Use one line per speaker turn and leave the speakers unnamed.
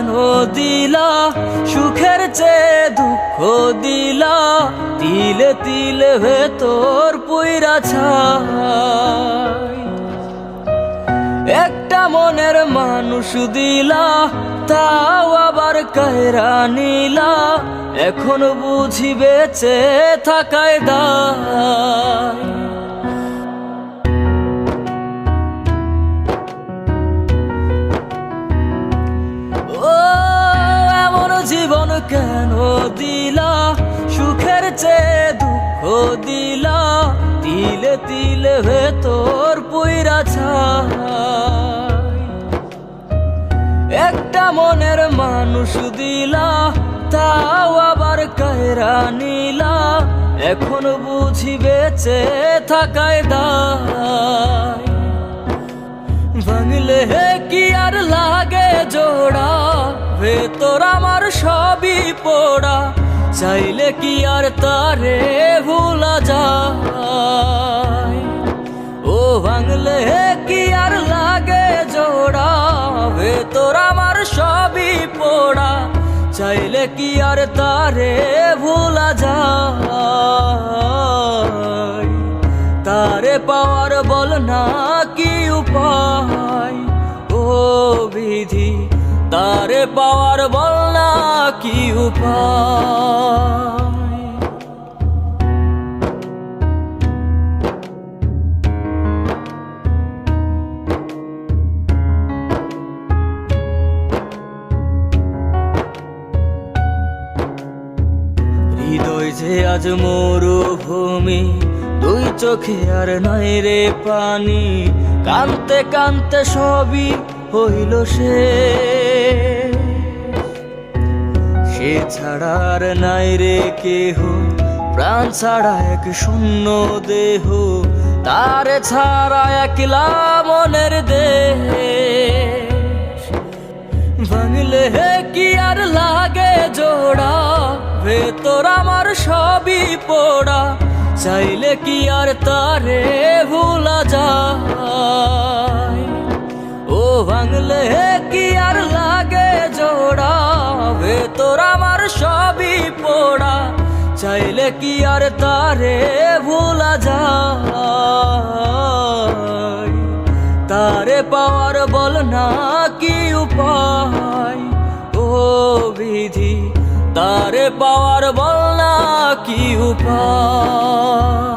কেন দিলা, সুখের চেয়ে দুঃখ দিলা, তিলে তিলে ভেতর পুইরা ছাই। একটা মনের মানুষ দিলা, তাও আবার কায়রা নিলা, এখন বুঝি বেঁচে থাকায় দায়। ও এমন জীবন কেন দিলা, সুখের চেয়ে দুঃখ দিলা, তিলে তিলে ভেতর পুইরা ছাই। একটা মনের মানুষ দিলা, তাও আবার কায়রা নিলা, এখন বুঝি বেঁচে থাকায় দায়। ভাঙলে কি আর লাগে জোড়া, ভেতর আমার সবই পোড়া, চাইলে কি আর তারে ভুলা যায়। ও ভাঙলে কি আর লাগে জোড়া, ভেতর আমার সবই পোড়া, চাইলে কি আর তারে ভুলা যায়। তারে পাওয়ার বল না কি উপায়, ও বিধি তারে পাওয়ার বল না কি উপায়। হৃদয় যে আজ মরুভূমি, দুই চোখে আর নাই রে পানি, কানতে কানতে সবই হইল সে ছাড়া আর নাই রে কেহ, প্রাণ ছাড়া এক শূন্য দেহ, তারে ছাড়া একলা মনের দেশ। ভাঙলে কি আর লাগে জোড়া, ভেতর আমার সবই পোড়া, চাইলে কি আর তারে ভুলা যায়। ও ভাঙলে কি আর লাগে জোড়া, ভেতর আমার সবই পোড়া, চাইলে কি আর তারে ভুলা যায়। তারে পাওয়ার বল না কি উপায়, ও বিধি তারে পাওয়ার বল না কি উপায়।